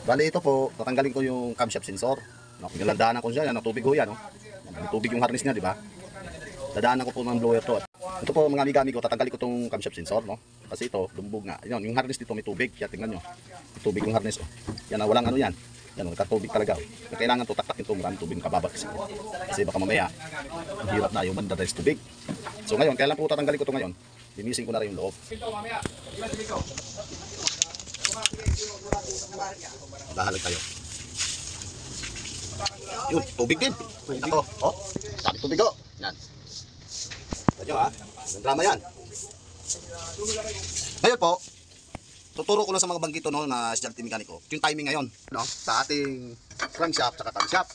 Bali ito po, tatanggalin ko yung camshaft sensor. No, nilaladanan ko siya, yan, tubig ho yan. No? May tubig yung harness niya, di ba? Dadaanan ko po ng blower to. Ito po mga amiga ko, tatanggalin ko itong camshaft sensor. No? Kasi ito, lumbog nga. Yan, yung harness dito may tubig. Kaya tingnan nyo, may tubig yung harness. Oh. Yan, walang ano yan. Yan, nagkatubig talaga. Oh. Kailangan ito taktakin ito, maraming tubig kababag. Kasi baka mamaya, ang hirap na yung banda dahil tubig. So ngayon, kaya lang po tatanggalin ko ito ngayon. Linisin ko na rin yung loob. Bahalag tayo. Yun, tubig din. Ito, oh. Sabi tubig ko. Yan. Ito ha. Ang drama yan. Ngayon po, tuturo ko lang sa mga banggito no, na estudyante mekaniko. Yung timing ngayon, no, sa ating crankshaft at camshaft.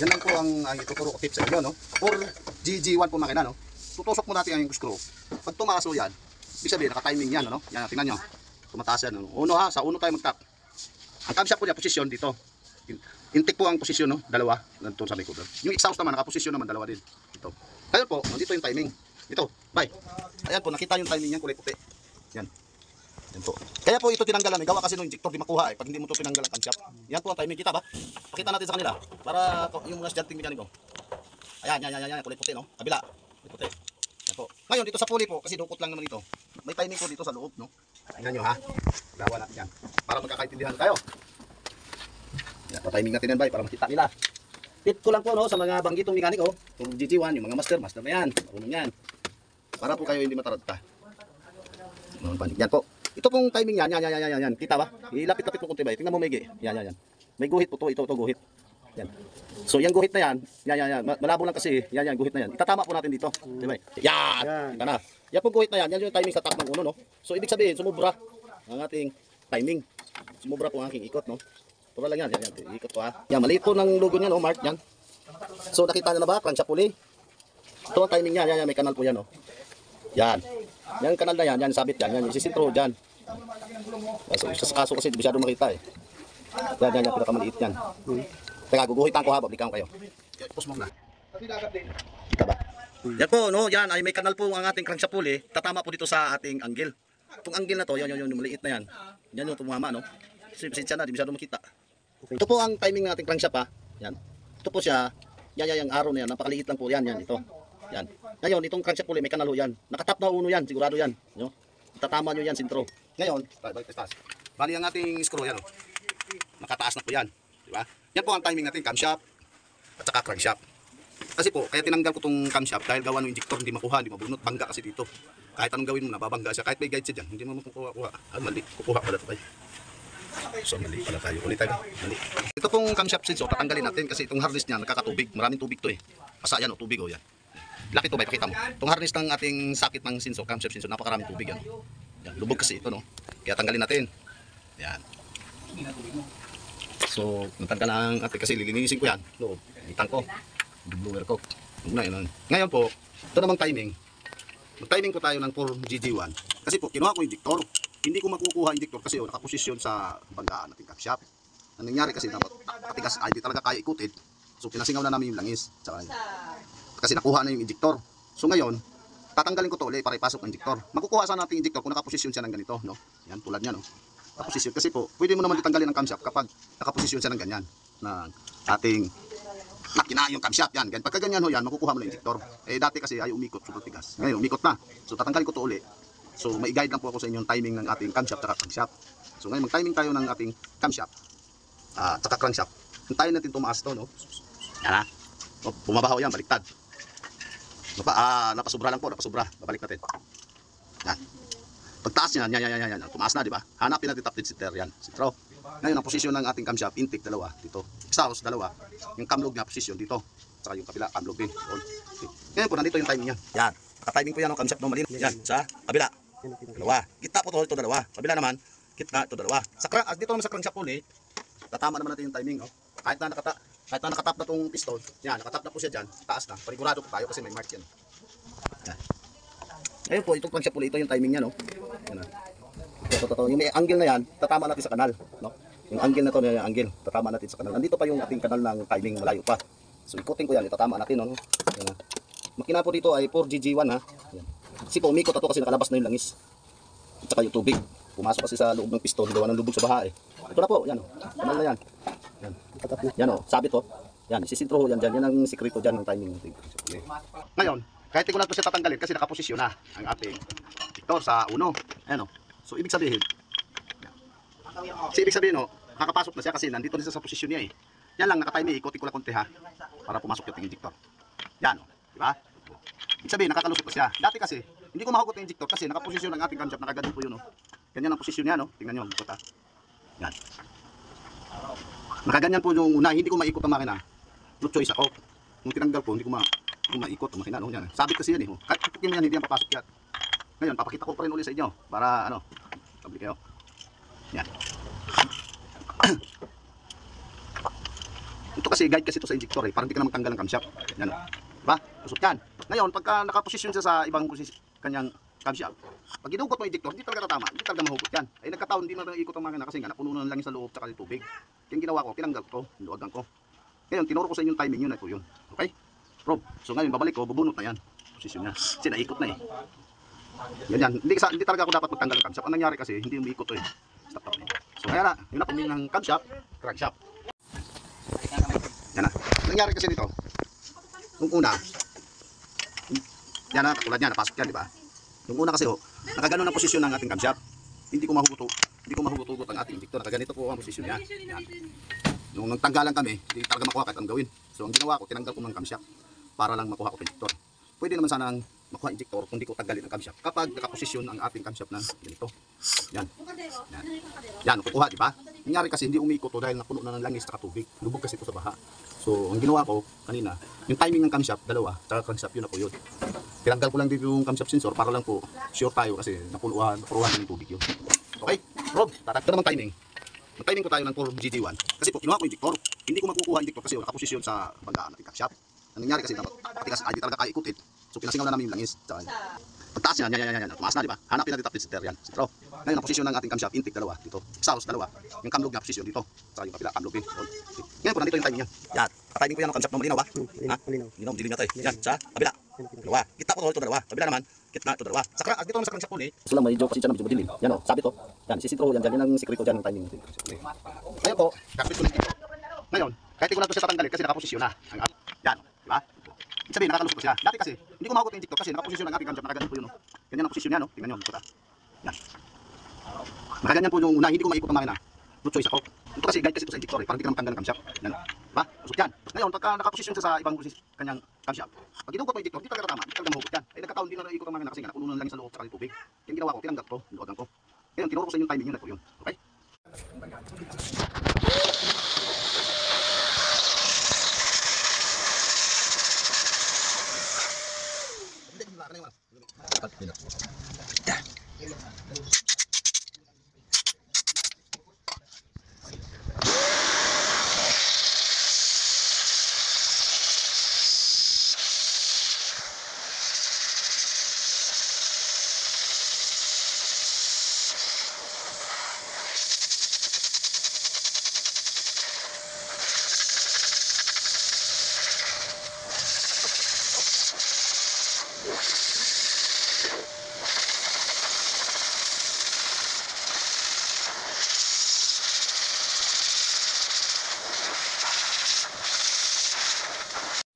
Yan lang po ang ituturo ko tips sa inyo, no. For GG1 po makina, no. Tutusok mo natin yung screw. Pag tumaso yan, ibig sabihin, naka-timing yan, no. Yan, tingnan nyo. Tumataas yan, no. Uno ha, sa uno tayo mag-tap. Ang camshaft po niya, posisyon dito. Intake po ang posisyon, no, dalawa. Nandito sa likod. Yung exhaust naman, naka-posisyon naman, dalawa din. Ito. Kaya po, nandito yung timing. Ito, bye. Ayan po, nakita yung timing niyan, kulay puti. Yan. Yan po. Kaya po ito tinanggalan, gawa kasi ng injector di makuha pag hindi mo ito tinanggal ang camshaft. Yan po ang timing, kita ba? Pakita natin sa kanila para yung mga estudyante mekaniko. Ayan, yan, kulay puti, no? Kabila. Kulay puti. Yan po. Ngayon dito sa pulley po, kasi dukot lang naman ito. May timing po dito sa loob, no? Tingnan nyo ha. Gawa natin yan. Para magkakaintindihan tayo. Yan, pa-timing natin yan, bye, para makita nila. Tip ko lang po, no, sa mga banggitong mekaniko, kung GG1, yung mga master na yan. Marunong yan. Para po kayo hindi mataranta. Yan po. Ito pong timing yan, yan. Kita ba? Ilapit-lapit mo kunti ba? Tingnan mo maigi. Yan. May guhit po to, ito guhit. Yan. So yung guhit na yan, yan. Malabo lang kasi, yan, guhit na yan. Itatama po natin dito. Di ba? Yan. Kita na. Yan pong guhit na yan, yan yung timing sa top ng uno, no? So ibig sabihin, sumubra ang ating timing. Sumubra po ang aking ikot, no? Pura lang yan, ikot ko ha. Yan, maliit po ng logo niya, no, mark yan. So nakita na ba, crankshaft pulley? Ito ang timing niya, yan, may kanal po yan, no. Yan. Yan kanal na yan, sabit yan, isisintro dyan. So, sa kaso kasi masyado makita eh. Yan, pinakamaliit yan. Teka, guguhitan ko ha, bablikan ko kayo. Pus mo na. Kita ba? Yan po, no, yan, ay may kanal po ang ating crankshaft pulley. Tatama po dito sa ating angle. Itong angle na to, yan, yung maliit na yan. Yan yung tumama, no. Pasensya na, di masyado makita. Ito po ang timing ng ating crankshaft ha. Yan. Ito po siya, yan, arrow na yan, napakaliit lang po yan, ito. Yan. Ngayon, itong crankshaft pulley, may kanal ho yan. Nakatap na uno yan, sigurado yan. No? Itatama nyo yan, sintro. Ngayon, bali ang ating screw yan. Nakataas na po yan. Diba? Yan po ang timing natin, camshaft at saka crankshaft. Kasi po, kaya tinanggal ko itong camshaft dahil gawa ng injector, hindi makuha, hindi mabunot, bangga kasi dito. Kahit anong gawin mo, nababangga siya. Kahit may guide siya dyan, hindi mo makukuha. Mali, kukuha pala ito tayo. So, mali pala tayo. Ulit tayo. Mali. Ito pong camshaft sensor, tatanggalin natin kasi itong harness niya, nakakatubig. Maraming tubig to eh. Pasa yan o, tubig o yan. Laki to ba, pakita mo. Itong harness ng ating sakit ng sensor, camshaft sensor, napakaraming tubig yan. Yan, lubog kasi ito, no. Kaya tanggalin natin. Yan. So, natanggal ang ating kasi lilinisin ko yan. Loob. Itang ko. Blower ko. Ngayon po, ito namang timing. Mag-timing ko tayo ng 4GG1. Kasi po, kinuha ko yung injector. Hindi ko makukuha injector kasi nakaposisyon sa banggaan nating camshaft. Ang nangyari kasi dapat katigas ay di talaga kaya ikutin. So pinasingaw na namin yung langis. Kasi nakuha na yung injector. So ngayon, tatanggalin ko to ulit para ipasok ang injector. Makukuha sana natin yung injector kung nakaposisyon siya ng ganito, no? Yan tulad niya, no. Nakaposisyon kasi po, pwede mo naman ditanggalin ang camshaft kapag nakaposisyon siya ng ganyan na ating makina yung camshaft yan. Pagka ganyan ho yan, makukuha mo na yung injector. Eh dati kasi ay umikot, super tigas. Ngayon umikot na. So tatanggalin ko to ulit. So may guide lang po ako sa inyo yung timing ng ating camshaft at crankshaft. So ngayon mag-timing tayo ng ating camshaft at crankshaft. Hintayin natin tumaas to, no? Yan ha. Bumabaho yan, baliktad. Napasubra lang po, napasubra. Babalik natin. Yan. Pagtaas niyan, yan. Tumaas na, di ba? Hanapin natin top dead center, yan. Sintro. Ngayon ang posisyon ng ating camshaft, intake dalawa dito. Exhaust dalawa. Yung camlog niya posisyon dito. Saka yung kabila, camlog din. Okay. Ngayon po, nandito yung timing niya. Yan. Naka-timing po yan ng camshaft no, malin. Yan, sa kabila. Dalawa. Gitna po ito dalawa. Kabila naman, gitna ito dalawa. Dito naman sa crankshaft po tatama naman natin yung timing. Oh. Kahit na nakatap na itong piston, yan, nakatap na po siya dyan, taas na. Panigurado po tayo kasi may mark yan. Yan. Ayun po, itong crankshaft po ito yung timing niya, no? Yan. Ito. Yung may angle na yan, tatama natin sa kanal. No? Yung angle na to, yung angle, tatama natin sa kanal. Nandito pa yung ating kanal ng timing, malayo pa. So ikutin ko yan, itatama natin. No? Yan. Makina po dito ay 4GG1 ha. Yan. Kasi po umikot ito kasi nakalabas na yung langis. At saka yung tubig. Pumasok kasi sa loob ng piston, gawa ng lubog sa baha eh. Ito na po, yan o. Tamal na yan. Yan. Yan o, sabit o. Yan, isisintro ho yan dyan. Yan ang sikreto dyan ng timing. Okay. Ngayon, kahit di ko na ito siya tatanggalin kasi nakaposisyon na ang ating injector sa uno. Ayan o. So, ibig sabihin, o, nakapasok na siya kasi nandito na siya sa posisyon niya eh. Yan lang, nakatiming, ikotin ko lang konti ha. Para pumasok yung injector. Yan o, di ba? Ibig sabihin, nakakalusot na siya. Dati kasi, hindi ko mahugot yung injector kasi nakaposisyon ang ating camshaft, nakaganyan po yun o. Ganyan ang posisyon niya, no? Tingnan nyo, ikot ha. Yan. Nakaganyan po yung una, hindi ko maikot ang makina. No choice ako. Nung tinanggal ko, hindi ko maikot ang makina. No? Yan. Sabit kasi yan eh. Kahit tutukin mo yan, hindi yan papasok yan. Ngayon, papakita ko pa rin ulit sa inyo. Para ano, tabli kayo. Yan. Ito kasi, guide kasi ito sa injector eh. Parang hindi ka na magtanggal ng camshaft. Yan o. Diba? Lusot yan. Ngayon, pagka nakaposisyon siya sa ibang kanyang camshaft, pag ginugot mo yung injector, hindi talaga tatama, hindi talaga mahugot yan. Ay nagkataon, hindi na ikot ang makina kasi nga napuno na lang sa loob tsaka ng tubig. Kaya ginawa ko, tinanggal ko, niluwagan ko. Ngayon, tinuro ko sa inyo yung timing, yun na po yun. Okay? Prob. So ngayon, babalik ko, bubunot na yan. Posisyon niya. Kasi naikot na eh. Yan. Hindi talaga ako dapat magtanggal ng camshaft. Ang nangyari kasi, hindi umiikot to eh. Stop na. So kaya na, yun na timing ng camshaft, crankshaft. Yan na. Nangyari kasi nito, nung una, yan na, katulad niya, napasok yan, di ba? Nung una kasi nakaganon ang posisyon ng ating camshaft. Hindi ko mahugot ang ating injector. Nakaganito po ang posisyon niya. Yan. Nung nagtanggalan kami, hindi talaga makuha kahit anong gawin. So ang ginawa ko, tinanggal ko ng camshaft para lang makuha ko ang injector. Pwede naman sana makuha ang injector kung di ko tanggalin ang camshaft. Kapag nakaposisyon ang ating camshaft na ganito. Yan. Yan, kukuha, di ba? Nangyari kasi hindi umiikot dahil napuno na ng langis at tubig. Lubog kasi ito sa baha. So ang ginawa ko kanina, yung timing ng camshaft, dalawa, tsaka crankshaft, yun na po yun. Tinanggal ko lang dito yung camshaft sensor para lang po sure tayo kasi napuruhan ng tubig yun. Okay? Rob, tatakto naman timing. Mag-timing ko tayo ng 4GG1 kasi po kinuha ko yung injector. Hindi ko makukuha yung injector kasi nakaposisyon sa bagaan natin camshaft. Ang nangyari kasi patigas ay di talaga kaya ikutin. So pinasingaw na namin yung langis. Pagtaas yan, tumaas na, di ba? Hanapin natin top filter yan. Sitro. Ngayon ang posisyon ng ating camshaft, intake dalawa dito. Exhaust dalawa. Yung camlog na posisyon dito. Saka yung kapila camlog din. Ngayon po nandito yung timing niya. Yan. Timing ko yan ng camshaft mo malinaw ba? Ha? Malinaw, dilim natin. Yan, sa kabila. Dalawa. Kita ko ito dalawa. Kabila naman. Kita ito dalawa. Sa dito naman sa crankshaft po so lang medyo kasi dyan medyo madilim. Yan o, sabi to. Yan, sisintro yan dyan. Yan ang sikreto dyan ng timing. Ngayon po, kapit ko lang dito. Ngayon, kahit ko lang ito siya tatanggalin kasi nakaposisyon na. Yan, di ba? Ibig sabihin, nakalusot ko siya. Dati kasi, hindi ko mahugot yung injector kasi nakaposisyon ang ating camshaft. Nakaganyan po yun. Ganyan ang posisyon niya, no? Tingnan nyo, ito. Yan. Nakaganyan po yung una, hindi ko maikot ang makina. No choice ako. Ito kasi guide kasi ito sa injector eh. Parang hindi ka na matanggal ng camshaft. Yan. Diba? Lusot yan. Ngayon, pagka nakaposisyon siya sa ibang kanyang camshaft, pag ginugot mo yung injector, hindi talaga tama. Hindi talaga mahugot yan. Ay nagkataon, hindi na naikot ang makina kasi nga napuno na lang sa loob tsaka ng tubig. Yung ginawa ko, tinanggal ko, niluwagan ko. Ngayon, tinuro ko sa inyo timing yun na po yun. Okay?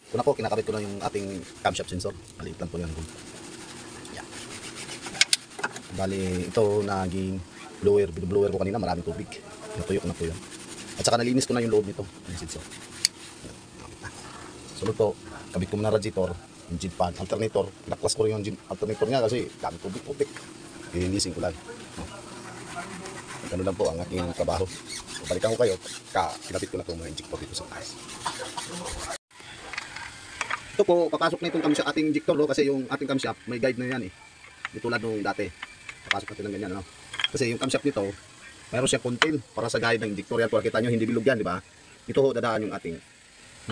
Ito na po, kinakabit ko na yung ating camshaft sensor. Maliit lang po yan. Yan. Bali, ito naging blower ko kanina, maraming tubig. Natuyok na po yan. At saka nalinis ko na yung loob nito, yung sensor. Sunod po, kabit ko muna radiator, yung jet pan, alternator. Pinaklas ko rin yung alternator niya kasi dami tubig. Linisin ko lang. Ganun lang po ang aking trabaho. So, balikan ko kayo, kinabit ko na itong mga injector dito sa taas. Ito po, papasok na itong camshaft, ating injector kasi yung ating camshaft may guide na yan eh. Di tulad nung dati. Papasok natin ng ganyan, ano? Kasi yung camshaft nito, mayroon siyang contain para sa guide ng injector yan. Kung kita nyo, hindi bilog yan, di ba? Ito ho, dadaan yung ating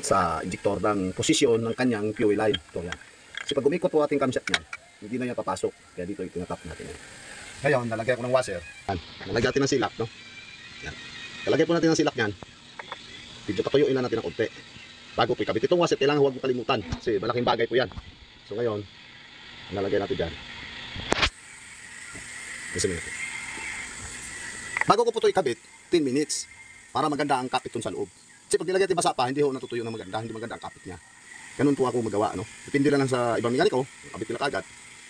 sa injector ng posisyon ng kanyang fuel line. Ito yan. Kasi pag umikot po ating camshaft niyan, hindi na yan papasok. Kaya dito itinatap natin yan. Ngayon, nalagyan ko ng washer. Yan. Nalagyan natin ng silak, no? Yan. Nalagyan po natin ng silak yan. Medyo patuyuin na natin ng konti. Bago po ikabit itong washer, kailangan huwag mo kalimutan kasi malaking bagay po yan. So ngayon, nalagay natin dyan. Kasi natin. Bago ko po ito ikabit, 10 minutes para maganda ang kapit dun sa loob. Kasi pag nilagay natin basa pa, hindi ho natutuyo ng maganda, hindi maganda ang kapit niya. Ganun po ako magawa, ano. Depende lang sa ibang mekaniko, kabit nila kagad.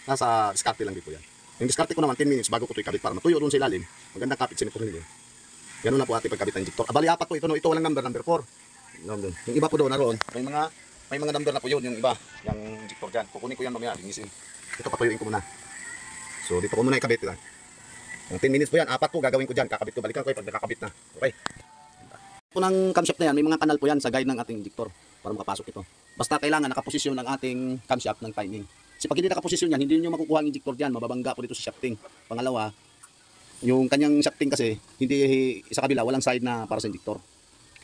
Nasa diskarte lang din po yan. Yung diskarte ko naman 10 minutes bago ko ito ikabit para matuyo doon sa ilalim. Magandang kapit sa tornilyo. Ganun na po ating pagkabit ng injector. Bali apat po ito, no. Ito walang number 4. Yung iba po doon naroon, may mga number na po yun, yung iba, yung injector dyan. Kukunin ko yan mamaya, linisin. Ito patuyuin ko muna. So dito ko muna ikabit. Yung 10 minutes po yan, apat po gagawin ko dyan. Kakabit ko, balikan ko pag nakakabit na. Okay. Po ng camshaft na yan, may mga kanal po yan sa guide ng ating injector para makapasok ito. Basta kailangan nakaposisyon ng ating camshaft ng timing. Kasi pag hindi nakaposisyon yan, hindi niyo makukuha ang injector dyan, mababangga po dito sa shafting. Pangalawa, yung kanyang shafting kasi, hindi sa kabila, walang side na para sa injector.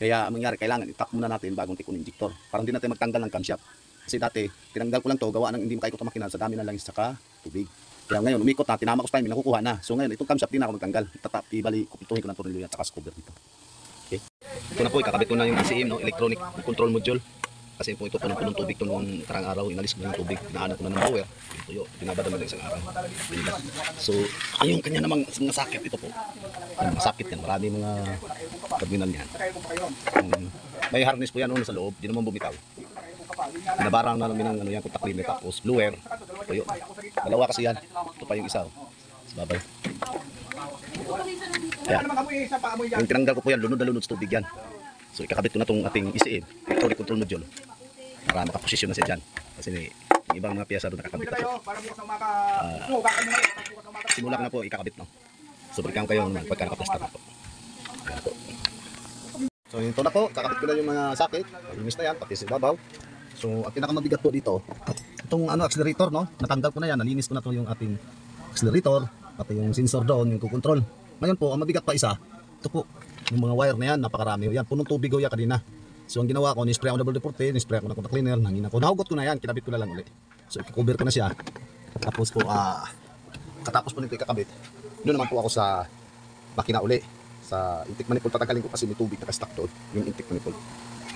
Kaya ang mangyari, kailangan i-tap muna natin bagong tikon ng injector. Para hindi natin magtanggal ng camshaft. Kasi dati, tinanggal ko lang to, gawa ng hindi makaikot ang makina sa dami na langis saka tubig. Kaya ngayon, umikot na, tinama ko sa timing, nakukuha na. So ngayon, itong camshaft, di na ako magtanggal. Ibali, kupituhin ko ng tornilyo at saka cover dito. Okay. Ito na po, ikakabit ko na yung ECM, no? Electronic Control Module. Kasi po ito punong-punong tubig ito noong karang araw, inalis ko na yung tubig, pinaanan ko na ng power, tuyo, binabada mo na isang araw. So, yung kanya namang mga sakit ito po. Mga sakit yan, marami mga terminal yan. May harness po yan sa loob, di naman bumitaw. Binabarang na namin ng yan, contact limit, tapos blower, tuyo. Dalawa kasi yan, ito pa yung isa. Sa babay. Yan. Yung tinanggal ko po yan, lunod na lunod sa tubig yan. So ikakabit ko na itong ating ECM, Electronic Control Module, para makaposisyon na siya dyan. Kasi yung ibang mga piyasa doon nakakabit na po. Simula ko na po ikakabit, no? So balikan kayo naman pagka nakaplasta na po. So ito na po, kakabit ko na yung mga sakit, linis na yan, pati sa babaw. So ang pinakamabigat po dito, itong accelerator, no? Natanggal ko na yan, nalinis ko na to yung ating accelerator, pati yung sensor doon, yung kukontrol. Ngayon po, ang mabigat pa isa, ito po. Yung mga wire na yan, napakarami. Yan, punong tubig yan kanina. So ang ginawa ko, ni-spray ako ng WD-40, ni-spray ako ng contact cleaner, nangina ko. Nahugot ko na yan, kinabit ko na lang ulit. So i-cover ko na siya. Tapos po, katapos po nito ikakabit, doon naman po ako sa makina uli. Sa intake manifold, tatanggalin ko kasi may tubig naka-stack doon, yung intake manifold.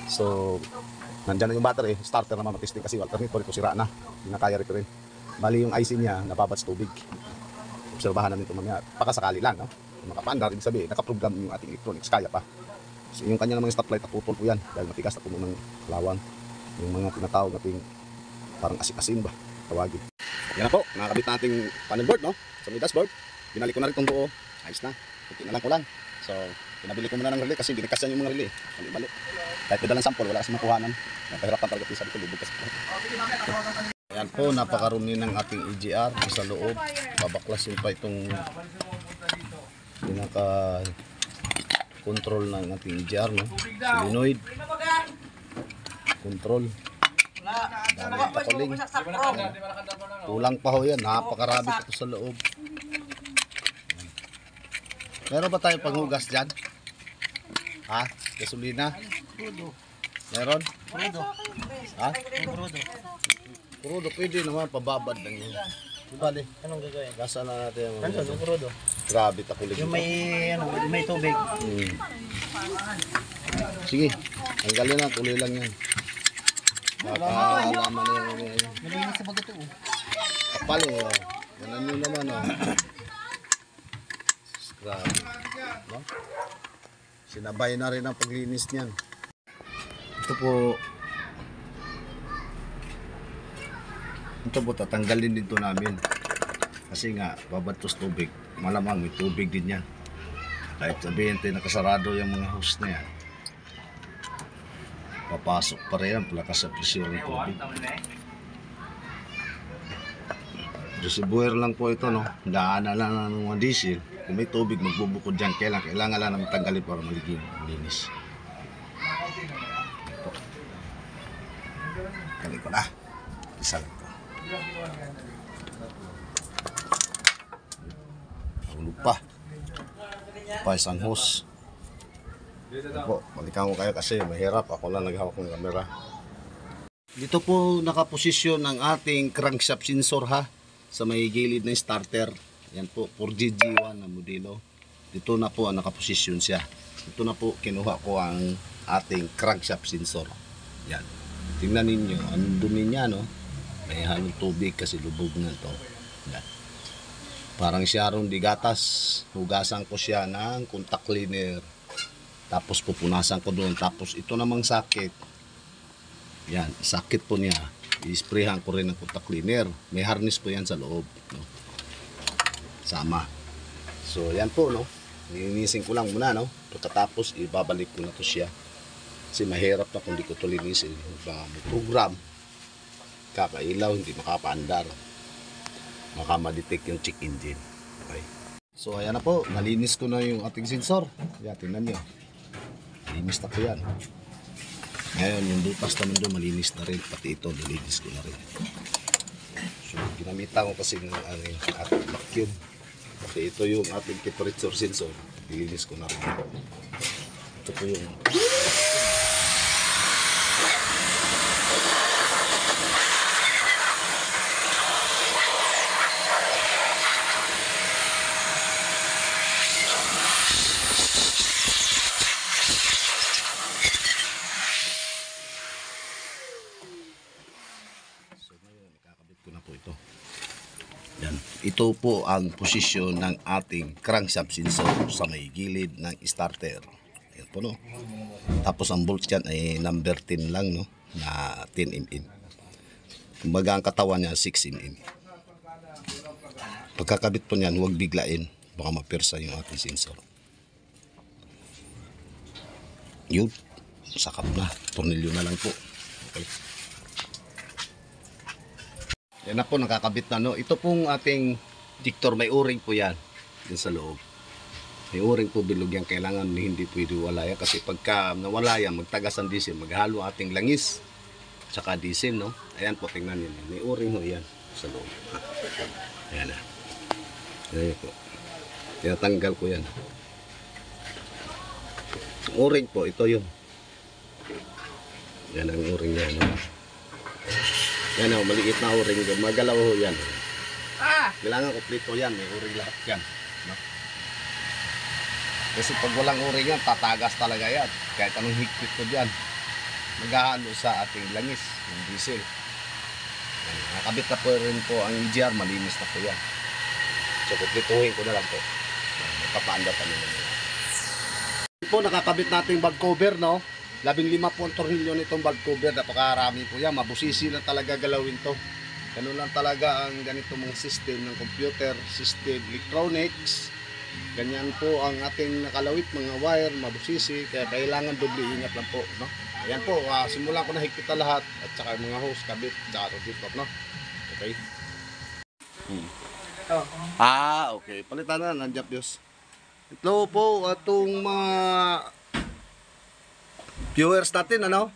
So, nandyan na yung battery, starter naman matesting kasi alternator ito sira na. Hindi na kaya rito rin. Bali yung IC niya, nababad sa tubig. Obserbahan namin ito mamaya, pakasakali lang, no? Makapandar, ibig sabihin, nakaprogram yung ating electronics, kaya pa. So, yung kanya namang stoplight, naputol po yan, dahil matigas na puno ng lawang. Yung mga tinatawag nating parang asik-asin ba, tawagin. Yan na po, nakakabit nating panel board, no? Sa may dashboard, binalik ko na rin itong buo, ayos na, kunti na lang ko lang. So, pinabili ko muna ng relay kasi binigkas yan yung mga relay, mali-mali. Kahit padalang sample, wala kasi makuhanan. Napahirapan talaga yung sabi ko, lubog kasi po. Ayan po, napakarumi ng ating EGR sa loob. Babaklasin pa itong pinaka control ng ating EGR, no? Solenoid control, dami patuling, kulang pa ho yan, napakarami ito sa loob. Meron ba tayong panghugas dyan? Ha? Gasolina? Meron? Ha? Kurudo, pwede naman, pababad lang yun. Bali, Anong gagawin? gasa na natin yung Ano, yung kurudo? grabe takulig. Yung may tubig. Sige, tanggalin na, tuloy lang yan. Baka alaman na yung Malinis sa bago to. kapal eh. Oh. Ganan nyo naman oh. Grabe. No? Sinabay na rin ang paglinis niyan. Ito po tatanggalin dito namin. Kasi nga, babatos tubig. Malamang may tubig din yan. Kahit sabihin tayo nakasarado yung mga hose na yan. Papasok pa rin yan, lakas sa pressure ng tubig. Reservoir lang po ito, no? Daanan lang ng mga diesel. Kung may tubig, magbubukod dyan. Kailangan lang naman tanggalin para malinis. Kali ko na. Isa lang ko. Ang lupa. Pa isang hose. Po, balikan ko kayo kasi mahirap. Ako lang naghawak ng camera. Dito po nakaposisyon ang ating crankshaft sensor ha. Sa may gilid ng starter. Yan po, 4GG1 na modelo. Dito na po ang nakaposisyon siya. Ito na po kinuha ko ang ating crankshaft sensor. Yan. Tingnan ninyo, ang dumi niya, no? May halong tubig kasi lubog na ito. Yan. Parang siya ron di gatas. Hugasan ko siya ng contact cleaner. Tapos pupunasan ko doon. Tapos ito namang sakit. Yan, sakit po niya. I-sprayhan ko rin ng contact cleaner. May harness po yan sa loob. No? Sama. So yan po, no. Linisin ko lang muna, no. Pagkatapos ibabalik ko na to siya. Kasi mahirap na kung di ko to linisin. May program. Kakailaw, hindi makapaandar. Baka ma-detect yung check engine. Okay. So ayan na po, nalinis ko na yung ating sensor. Yan, tingnan nyo. Linis na ko yan. Ngayon, yung butas naman doon, malinis na rin. Pati ito, nalinis ko na rin. So, ginamitan ko kasi ng ating vacuum. Pati ito yung ating temperature sensor. Nilinis ko na rin. Ito po yung... Ito po ang posisyon ng ating crankshaft sensor sa may gilid ng starter. Ayan po, no. Tapos ang bolt dyan ay number 10 lang, no, na 10 mm. Kumbaga ang katawan niya 6 mm. Pagkakabit po niyan, huwag biglain. Baka mapirsa yung ating sensor. Yun. Sakap na. Tornilyo na lang po. Okay. Yan na po, nakakabit na, no. Ito pong ating dictor, may o-ring po yan. Yan sa loob. May o-ring po bilog yan. Kailangan hindi pwede wala yan. Kasi pagka nawala yan, magtagas ang diesel, maghalo ating langis. Tsaka diesel, no. Ayan po, tingnan nyo. May o-ring ho yan sa loob. Ayan na. Ayan po. Tinatanggal ko yan. O-ring po, ito yun. Yan ang o-ring yan, no. Yan o, maliit na o-ring. Magalaw ho yan. Kailangan kompleto yan. May o-ring lahat yan. No? Kasi pag walang o-ring yan, tatagas talaga yan. Kahit anong higpit ko dyan. Maghahalo sa ating langis, yung diesel. Yan. Nakabit na po rin po ang EGR. Malinis na po yan. So, kompletuhin ko na lang po. Mapapaanda pa nila. Ito po, nakakabit natin bag cover, no? 15 po ang tornilyo nitong valve cover. Napakarami po yan. Mabusisi lang talaga galawin to. Ganun lang talaga ang ganito mong system ng computer, system electronics. Ganyan po ang ating nakalawit, mga wire, mabusisi. Kaya kailangan doble ingat lang po, no? Ayan po, simulan ko na higpit na lahat. At saka yung mga hose, kabit, saka rotator, no? Okay. Okay. Palitan na, nandiyan Diyos. Ito po, itong mga viewers natin, ano?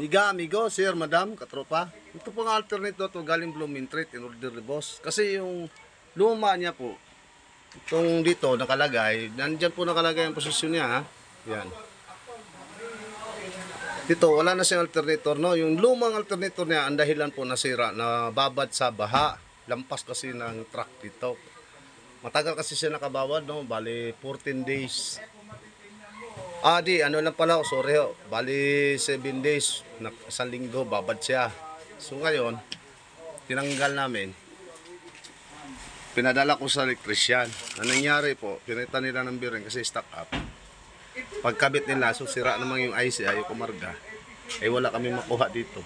Miga, amigo, sir, madam, katropa. Ito pong alternate to galing Blooming Treat in order the boss. Kasi yung luma niya po, itong dito nakalagay, nandyan po nakalagay ang posisyon niya, ha? Yan. Dito, wala na siyang alternator, no? Yung lumang alternator niya, ang dahilan po nasira, na babad sa baha. Lampas kasi ng truck dito. Matagal kasi siya nakabawad, no? Bali, 14 days. Ano lang pala, sorry ho. Bali 7 days, isang linggo, babad siya. So ngayon, tinanggal namin. Pinadala ko sa electrician. Ang nangyari po, pinita nila ng bearing kasi stock up. Pagkabit nila, so sira naman yung IC, ayaw kumarga. Eh wala kami makuha dito.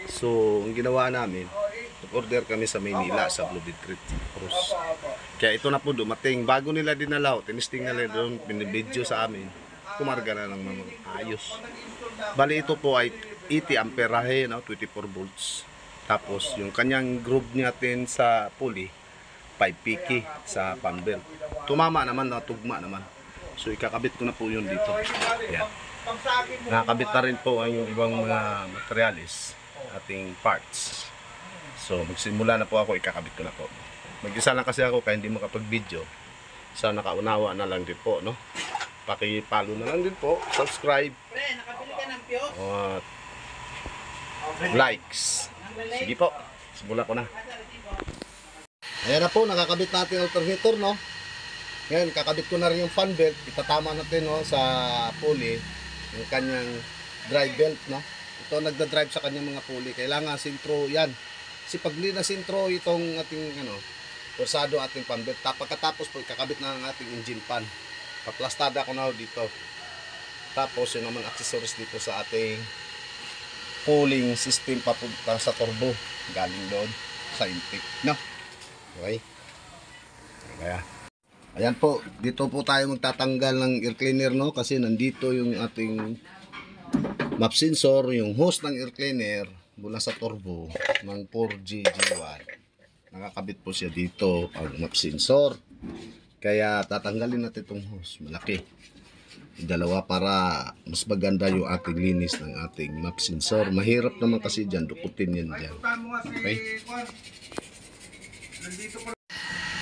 So, ang ginawa namin, order kami sa Maynila, sa Blue Retreat Cruise. Kaya ito na po dumating. Bago nila dinala, tinisting nila doon, binibidyo sa amin. Kumarga na ng mga ayos. Bali ito po ay 80 amperahe, no? 24 volts. Tapos yung kanyang groove natin sa pulley, 5 piki sa fan belt. Tumama naman, tugma naman. So ikakabit ko na po yun dito. Yan. Nakakabit na rin po ang yung ibang mga materialis, ating parts. So magsimula na po ako, ikakabit ko na po. Mag-isa lang kasi ako kaya hindi makapag-video. Sa nakaunawa na lang din po, no? Paki-follow na lang din po, subscribe, at likes. Sige po, simulan ko na. Ayan na po, nakakabit natin ang alternator, no? Ngayon, kakabit ko na rin yung fan belt. Itatama natin, no, sa pulley yung kanyang drive belt, no? Ito nagda-drive sa kanyang mga pulley. Kailangan sintro yan. Kasi pag hindi na sintro itong ating Pursado ating pambit. Pagkatapos po, kakabit na ang ating engine pan. Paplastada ko na ho dito. Tapos yun naman accessories dito sa ating cooling system papunta sa turbo. Galing doon sa intake. No? Okay. Kaya. Ayan po, dito po tayo magtatanggal ng air cleaner, no? Kasi nandito yung ating map sensor, yung hose ng air cleaner mula sa turbo ng 4GG1. Nakakabit po siya dito ang map sensor. Kaya tatanggalin natin itong hose. Malaki. Dalawa para mas maganda yung ating linis ng ating map sensor. Mahirap naman kasi dyan. Dukutin yan dyan. Okay.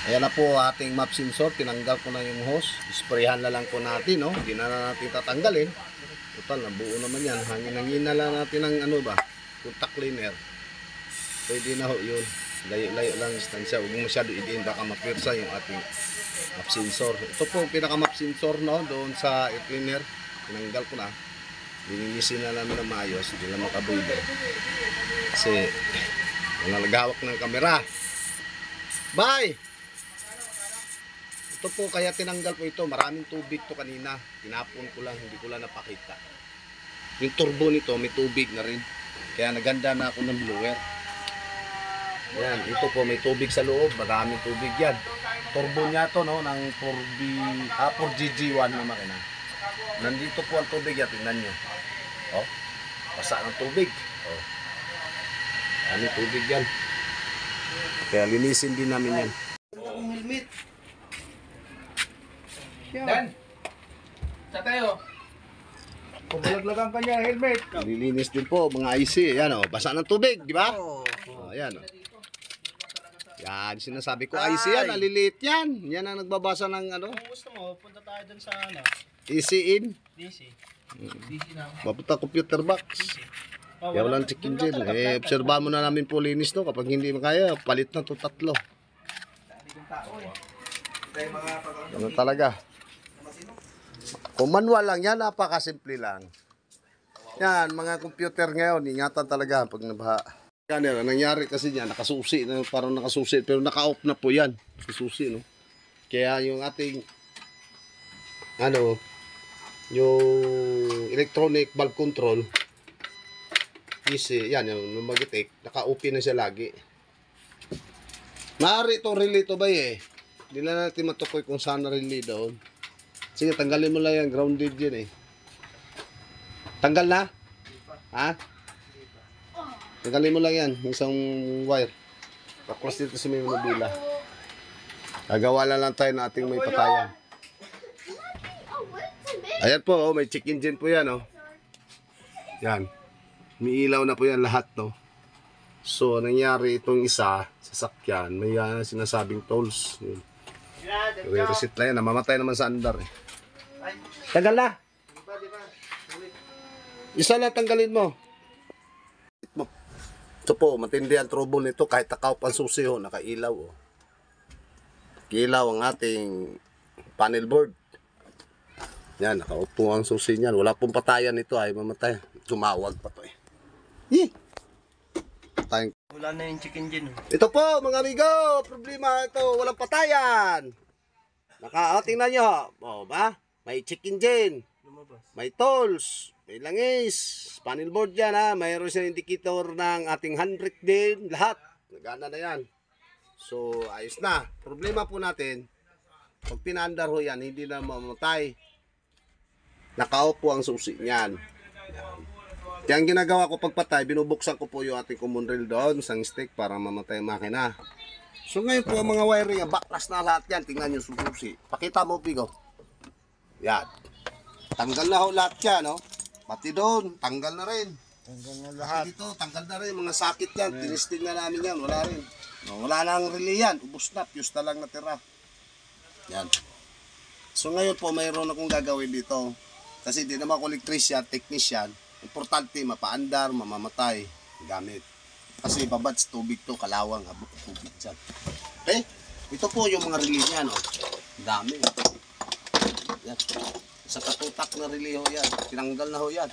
Ayan na po ating map sensor. Tinanggal ko na yung hose. Sprayhan na lang po natin. No? Hindi na natin tatanggalin. Total, nabuo naman yan. Hangin-hangin na lang natin ng ano ba? Contact cleaner. Pwede na ho yun. Layo-layo lang distansya. Huwag mo masyado idiin. Baka mapirsa yung ating map sensor. Ito po ang pinaka map sensor, no? Doon sa air cleaner. Tinanggal ko na. Lininisin na namin ng maayos. Hindi lang makabulo. Kasi wala naghawak ng kamera. Bye! Ito po kaya tinanggal ko ito. Maraming tubig to kanina. Tinapon ko lang. Hindi ko lang napakita. Yung turbo nito may tubig na rin. Kaya naganda na ako ng blower. Yan, ito po may tubig sa loob, maraming tubig yan. Turbo niya to, no, ng 4GG1 na makina. Nandito po ang tubig yan, tingnan nyo. Oh, basa ng tubig. Oh, ano tubig yan. Kaya linisin din namin yan. Akong helmet. Dan, sa tayo. Pabalaglagan ka niya helmet. Lilinis din po mga IC. Yan oh, basa ng tubig, di ba? Oh, yan oh. Yan, sinasabi ko IC yan, aliliit yan. Yan ang nagbabasa ng ano. Kung gusto mo, punta tayo dun sa ano, EC in. DC. Mapunta computer box. Kaya walang check engine. Eh, obserba mo na namin po linis to. Kapag hindi makaya, palit na to tatlo. Ganun talaga. Kung manual lang yan, napakasimple lang. Yan, mga computer ngayon, ingatan talaga pag nabaha. Yan, ang nangyari kasi niya, nakasusi, parang nakasusi, pero naka-off na po yan. Susi, no? Kaya yung ating, ano, yung electronic valve control, easy, yan, yung magitik, naka-open na siya lagi. Maaari itong relay to ba eh. Hindi na natin matukoy kung saan na relay doon. Sige, tanggalin mo lang yan, grounded yan eh. Tanggal na? Ha? Tanggalin mo lang yan, isang wire. Paklas dito sa may manubila. Gagawa lang tayo ng ating may patayan. Ayan po, oh, may check engine po yan. Oh. Yan. May ilaw na po yan lahat. No? So, nangyari itong isa, sasakyan, may sinasabing tolls. Yun. Re-reset lang yan, namamatay naman sa andar. Eh. Tanggal na! Isa lang tanggalin mo. Ito po, matindi ang trouble nito kahit naka-off ang susi, oh, nakailaw. Oh. Kilaw ang ating panel board. Yan, naka-off po ang susi niyan. Wala pong patayan nito, ay mamatay. Tumawag pa to eh. Yee! Patayin. wala na yung check engine. Ito po, mga amigo, problema ito, walang patayan. Tingnan nyo, oh, ba? May check engine, may tolls, may langis, panel board yan ha, mayroon siyang indicator ng ating handbrake din, lahat, nagana na yan. So, ayos na. Problema po natin, pag pinaandar ho yan, hindi na mamatay. Naka-off po ang susi niyan. Kaya ang ginagawa ko pagpatay, binubuksan ko po yung ating common rail doon, isang stick para mamatay ang makina. So ngayon po ang mga wiring, backlas na lahat yan. Tingnan nyo sususi. Pakita mo, Pigo. Yan. Tanggal na ho lahat yan, no? Pati doon, tanggal na rin. Tanggal na lahat. Pati dito, tanggal na rin. Mga sakit yan. Tinisting na namin yan. Wala rin. No, wala na ang relay yan. Ubus na. Fuse na lang natira. Yan. So ngayon po, mayroon akong gagawin dito. Kasi di naman ako electrician, technician. Importante, mapaandar, mamamatay. Gamit. Kasi babats tubig to, kalawang. Habok tubig dyan. Okay? Ito po yung mga relay niya, no? Dami. Yan. Sa katutak na relay ho yan. Tinanggal na ho yan.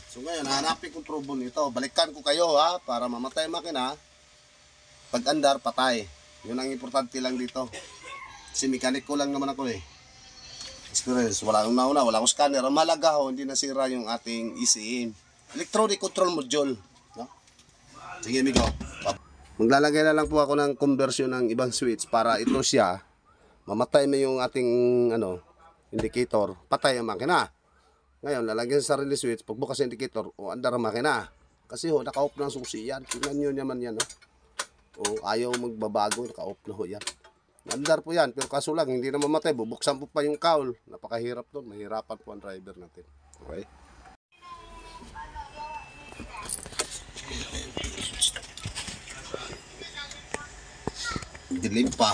So ngayon, hanapin kong trouble nito. Balikan ko kayo ha, para mamatay makina. Pag andar, patay. Yun ang importante lang dito. Kasi mekaniko lang naman ako eh. Experience, wala akong nauna, wala akong scanner. Ang malaga ho, hindi nasira yung ating ECM. Electronic Control Module. No? Sige, amigo. Maglalagay na lang po ako ng conversion ng ibang switch para ito siya, mamatay mo yung ating indicator, patay ang makina. Ngayon, lalagyan sa sarili switch, pagbukas ang indicator, o andar ang makina. Kasi ho, naka-off ng susi yan. Tingnan nyo naman yan, no? O ayaw magbabago, naka-off na ho yan. Andar po yan, pero kaso lang, hindi na mamatay. Bubuksan po pa yung cowl. Napakahirap doon. Mahirapan po ang driver natin. Okay? Dilim pa.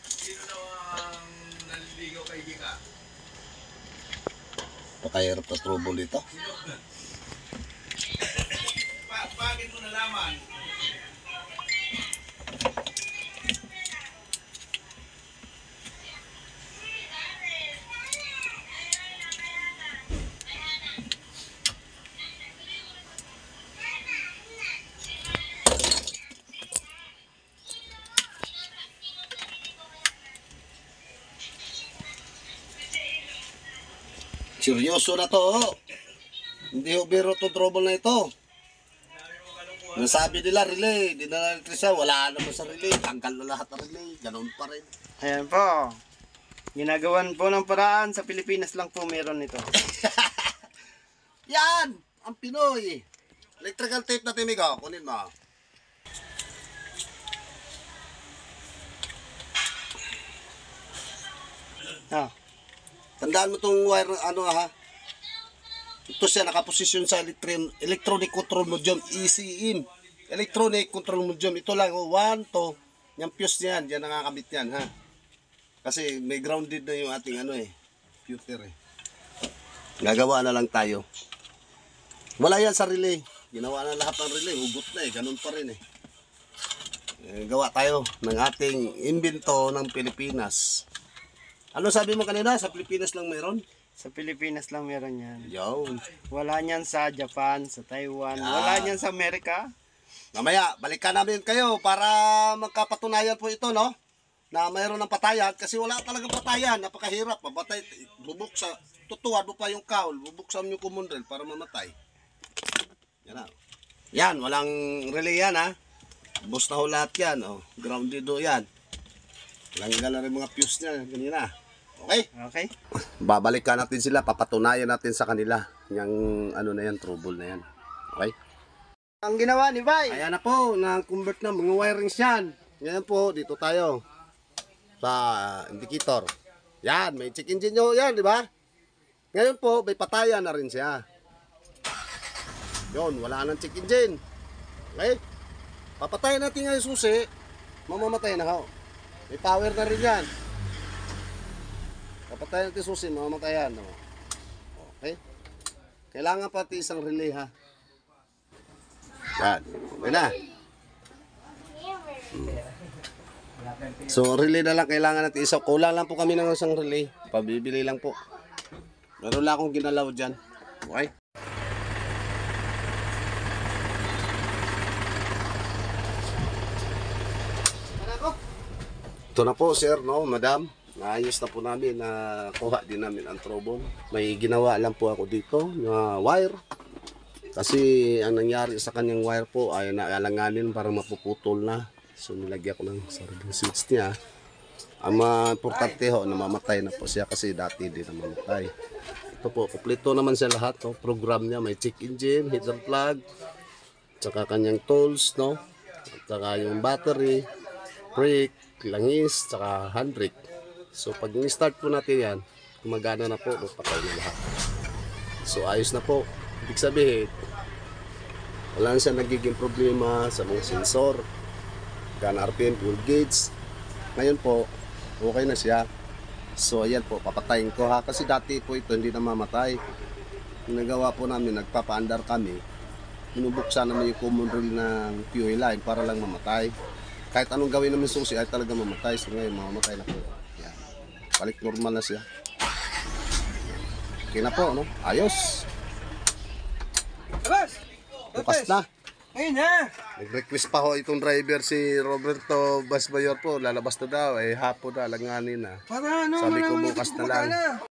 Sino daw ang naliligaw kay Gika? Napakahirap na trouble ito. Bakit mo nalaman? Seryoso na to, oh. Hindi ho biro to trouble na ito. Nasabi nila relay, di na elektrisa, wala naman sa relay, tanggal na lahat ng relay, ganun pa rin. Ayan po. Ginagawan po ng paraan. Sa Pilipinas lang po meron nito. Yan, ang Pinoy. Electrical tape natin, Migo, kunin mo. Ah. Tandaan mo tong wire, ano ha? Ito siya nakaposisyon sa electronic control module, ECM. Electronic control module, ito lang, 1, 2, yung fuse niyan, yan nakakabit yan, ha? Kasi may grounded na yung ating computer eh. Gagawa na lang tayo. Wala yan sa relay. Ginawa na lahat ng relay, hugot na eh, ganun pa rin eh. Gawa tayo ng ating invento ng Pilipinas. Ano sabi mo kanina? Sa Pilipinas lang mayroon? Sa Pilipinas lang meron yan. Yun. Wala niyan sa Japan, sa Taiwan. Yan. Wala niyan sa Amerika. Mamaya, balikan namin kayo para magkapatunayan po ito, no? Na mayroon ng patayan kasi wala talagang patayan. Napakahirap. Mabatay, bubuksa, tutuwad mo pa yung cowl. Bubuksan mo yung common rail para mamatay. Yan na. Yan, walang relay yan, ha? Bus na ho lahat yan, oh. Grounded ho yan. Langgal na rin mga fuse niya, ganyan na. Okay? Okay? Babalikan natin sila, papatunayan natin sa kanila yung na yan, trouble na yan. Okay? Ang ginawa ni Bay. Ayan na po, na-convert na mga wirings yan. Yan po, dito tayo sa indicator. Yan, may check engine nyo yan, di ba? Ngayon po, may patayan na rin siya. Yun, wala nang check engine. Okay? Papatayan natin nga yung susi, mamamatay na ako. May power na rin yan. Papatayan natin susi, mamamatayan. No? Okay? Kailangan pati isang relay ha. Yan. Okay na. So relay na lang kailangan natin isa. Kulang lang po kami ng isang relay. Pabibili lang po. Meron lang akong ginalaw dyan. Okay? Ito na po sir, no, madam. Naayos na po namin na kuha din namin ang trouble. May ginawa lang po ako dito na wire. Kasi ang nangyari sa kanyang wire po ay naalanganin parang mapuputol na. So nilagyan ko ng sariling switch niya. Ang importante ho, namamatay na po siya kasi dati din namamatay. Ito po, kompleto naman siya lahat. No? Program niya, may check engine, heater plug, tsaka kanyang tools, no? At saka yung battery, brake, langis, tsaka handbrake. So pag ni-start po natin yan, gumagana na po, patay na lahat. So ayos na po. Ibig sabihin, wala na siya nagiging problema sa mga sensor, gan RPM, fuel gauge. Ngayon po, okay na siya. So ayan po, papatayin ko ha. Kasi dati po ito hindi na mamatay. Yung nagawa po namin, nagpapaandar kami. Binubuksan namin yung common rail ng fuel line para lang mamatay. Kahit anong gawin namin susi ay talaga mamatay. So ngayon, mamamatay na po. Yan. Balik normal na siya. Okay na po, no? Ayos. Labas! Bukas na. Ayun na! Nag-request pa ho itong driver si Roberto Basbayor po. Lalabas na daw. Eh, hapon na, langanin na. Para ano, Sabi ko, malaman natin bukas kung na lang. magkano.